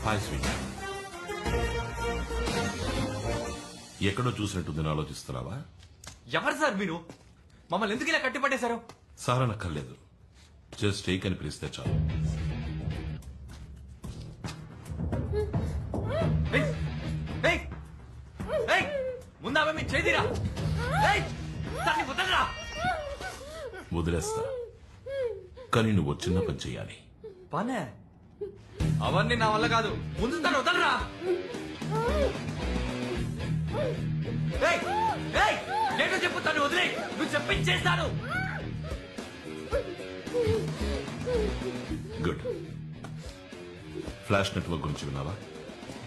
Hi sweet. ఎక్కడో చూసినట్టుంది ఆలోచిస్తున్నావా? ఎవరు sir మీరు? మమ్మల్ని ఎందుకు ఇలా కట్టిపట్టేశారు? సార్ అనక్కర్లేదు, జస్ట్ టేక్ అని పిలిస్తే చాలు. ముందామే మీ చేదిరా. వదిలేస్తా, కానీ నువ్వు చిన్న పని చెయ్యాలి. పనే అవన్నీ నా వల్ల కాదు. ముందు తను వదలరా. నేను చెప్పుతాను, వదిలే. నువ్వు చెప్పించేస్తాను. గుడ్. ఫ్లాష్ నెట్వర్క్ గురించి విన్నావా?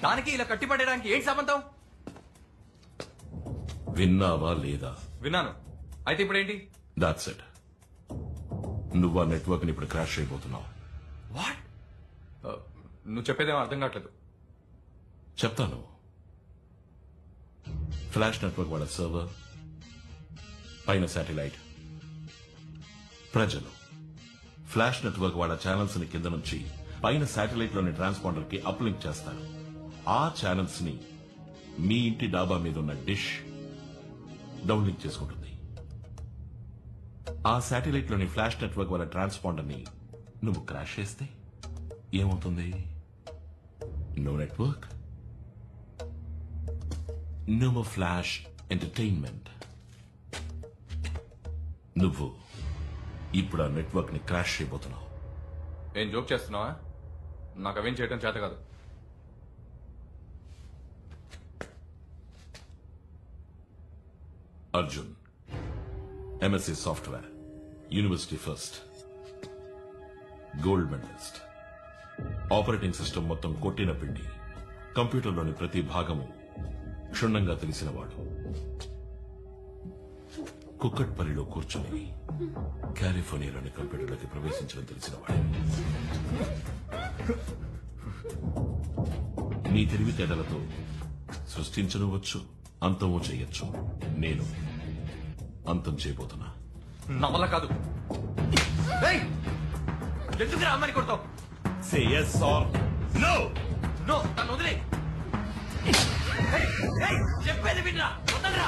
దానికి ఇలా కట్టిపడడానికి ఏంటి సంబంధం? విన్నావా లేదా? విన్నాను. అయితే ఇప్పుడు ఏంటి? That's it. నువ్వు ఆ నెట్వర్క్ ని ఇప్పుడు క్రాష్ అయిపోతున్నావు. వాట్? నువ్వు చెప్పేదేమో అర్థం కావట్లేదు. చెప్తాను. ఫ్లాష్ నెట్వర్క్ వాళ్ళ సర్వర్ పైన శాటిలైట్, ప్రజలు ఫ్లాష్ నెట్వర్క్ వాళ్ళ ఛానల్స్ ని కింద నుంచి పైన శాటిలైట్ లోని ట్రాన్స్పాండర్ కి అప్లింక్ చేస్తారు. ఆ ఛానల్స్ ని మీ ఇంటి డాబా మీద ఉన్న డిష్ డౌన్లింక్ చేసుకుంటుంది. ఆ శాటిలైట్ లోని ఫ్లాష్ నెట్వర్క్ వాళ్ళ ట్రాన్స్పాండర్ ని నువ్వు క్రాష్ చేస్తే ఏమవుతుంది? No network, no more flash entertainment. నువ్వు ఇప్పుడు ఆ నెట్వర్క్ ని క్రాష్ చేయబోతున్నావు. ఏం జోక్ చేస్తున్నావా? నాకు అవేం చేయడం చేత కాదు. Arjun, MSc software, university first, gold medallist, operating system మొత్తం కొట్టిన పిండి, కంప్యూటర్లోని ప్రతి భాగము క్షుణ్ణంగా తెలిసినవాడు, కుక్కట్పల్లిలో కూర్చుని కాలిఫోర్నియాలోని కంప్యూటర్లోకి ప్రవేశించడం తెలిసినవాడు. నీ తెలివితేటలతో సృష్టించవచ్చు, అంతమో చేయొచ్చు. నేను అంతం చేయబోతున్నా. నా వల్ల కాదు. ఎందుకు అమ్మని కొడతావు? Say yes or no. No, నన్ను వదిలే. చెప్పేది వినరా, వదలరా.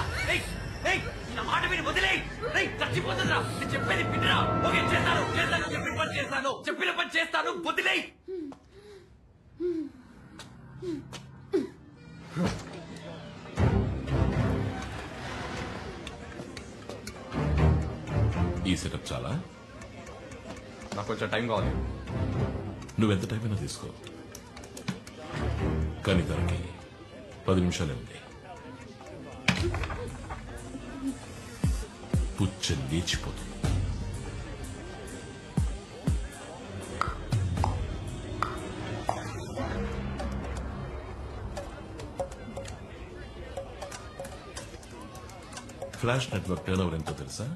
నా మాట విని వదిలే. చచ్చిపోతుందిరా. నేను చెప్పేది వినరా. ఓకే, చేస్తాను, చెప్పిన పని చేస్తాను, చెప్పిన పని చేస్తాను, వదిలే. ఈ సెటప్ చాలా? నాకు కొంచెం టైం కావాలి. నువ్వెంత టైం అయినా తీసుకో, కానీ దానికి 10 నిమిషాలే ఉంది. పుచ్చ లేచిపోతుంది. ఫ్లాష్ నెట్వర్క్ టర్న్ ఓవర్ ఎంతో తెలుసా?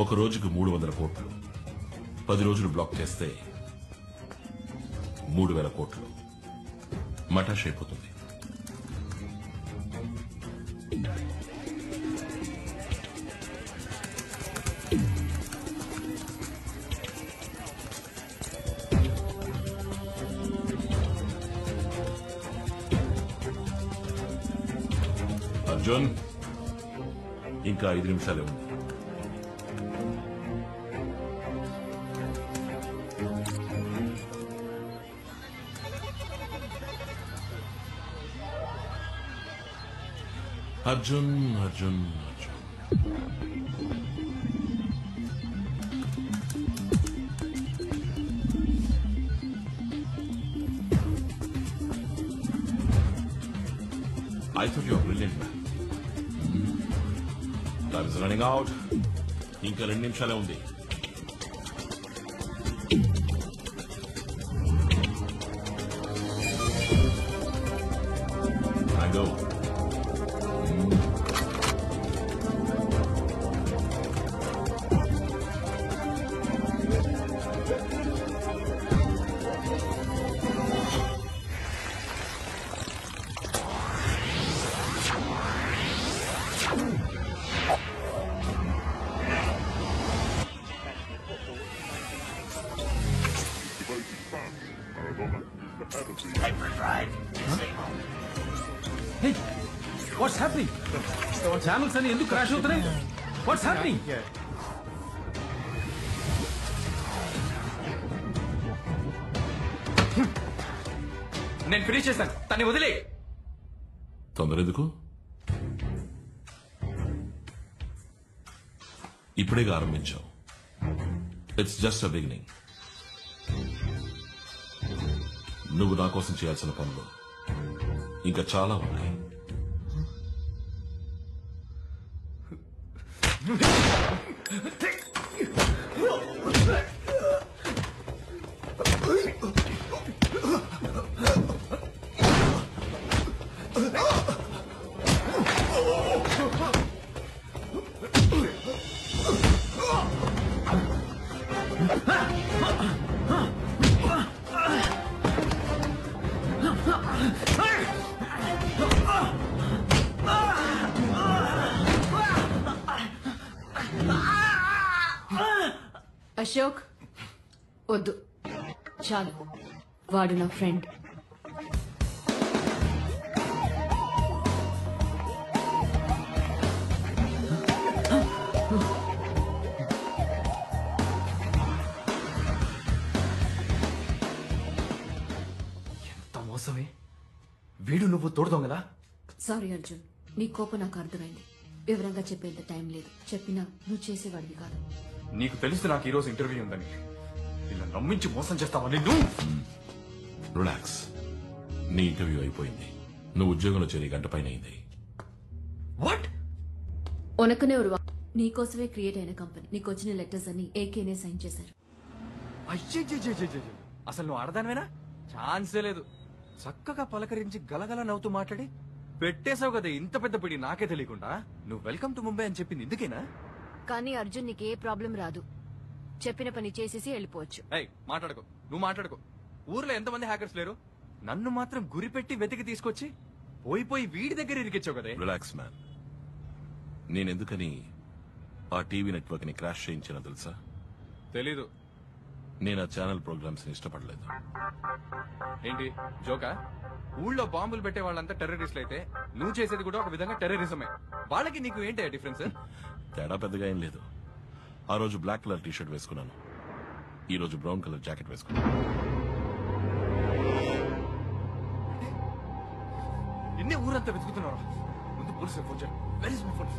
ఒక రోజుకు 300 కోట్లు. 10 రోజులు బ్లాక్ చేస్తే 3000 కోట్లు. మటాష్ అయిపోతుంది. అర్జున్, ఇంకా 5 నిమిషాలే ఉంది. Arjun, Arjun, Arjun. I thought you were brilliant, man. Time is running out. ఇంకా 2 నిమిషాలే ఉంది. I go. What's happening? Channels అని ఎందుకు క్రాష్ అవుతున్నాయి? What's happening? నేను ఫినిష్ చేశాను, తన్ని వదిలే. తొందర ఎందుకు? ఇప్పుడేగా ఆరంభించావు. It's just a beginning. నువ్వు నా కోసం చేయాల్సిన పనులు ఇంకా చాలా ఉన్నాయి. అశోక్ వద్దు, చాలు. వాడు నా ఫ్రెండ్. ఎంత మోసమే. వీడు నువ్వు తోడుదాం కదా. సారీ అర్జున్, నీ కోపం నాకు అర్థమైంది. వివరంగా చెప్పేంత టైం లేదు. చెప్పినా నువ్వు చేసేవాడివి కాదు. నీకు తెలుసు నాకు ఈ రోజు ఇంటర్వ్యూ ఉందని. ఇలా నమ్మించి మోసం చేస్తావా నిన్ను? రిలాక్స్. నీ ఇంటర్వ్యూ అయిపోయింది. నువ్వు ఉద్యోగంలో చేరి గంట పైన అయింది. వాట్? ఉనకనే ఉరువా నీకోసమే క్రియేట్ అయిన కంపెనీ. నీకు వచ్చిన లెటర్స్ అన్ని ఏకేనే సైన్ చేశారు. అయ్యో, అసలు నువ్వు ఆడదానివేనా? ఛాన్సే లేదు. చక్కగా పలకరించి గలగల నవ్వుతూ మాట్లాడి పెట్టేశావు కదా ఇంత పెద్ద పిడి, నాకే తెలియకుండా. నువ్వు వెల్కమ్ టు ముంబై అని చెప్పింది ఇందుకేనా? కానీ అర్జున్ నీకు ఏ ప్రాబ్లం రాదు. చెప్పిన పని చేసేసి వెళ్ళిపోవచ్చు. మాట్లాడుకో, నువ్వు మాట్లాడుకో. ఊర్లో ఎంతమంది హ్యాకర్స్ లేరు? నన్ను మాత్రం గురిపెట్టి వెతికి తీసుకొచ్చి పోయి వీడి దగ్గర ఇరికిచ్చావు కదే. Relax man. నేనెందుకని ఆ టీవీ నెట్వర్క్ ని క్రాష్ చేయించినా తెలుసా? తెలీదు. నేను ఆ ఛానల్ ప్రోగ్రామ్స్ ని ఇష్టపడలేదు. ఏంటి జోకా? ఊళ్ళో బాంబులు పెట్టే వాళ్ళంతా టెర్రరిస్టులు అయితే నువ్వు చేసేది కూడా ఒక విధంగా టెర్రరిజమే. వాళ్ళకి నీకు ఏంటి డిఫరెన్స్? తేడా పెద్దగా ఏం లేదు. ఆ రోజు బ్లాక్ కలర్ టీ షర్ట్ వేసుకున్నాను, ఈ రోజు బ్రౌన్ కలర్ జాకెట్ వేసుకున్నాను. నిన్నే ఊరంతా వెతుకుతున్నారా? ముందు పోలీసులు ఫోన్ చేయాలి. Where is my phone?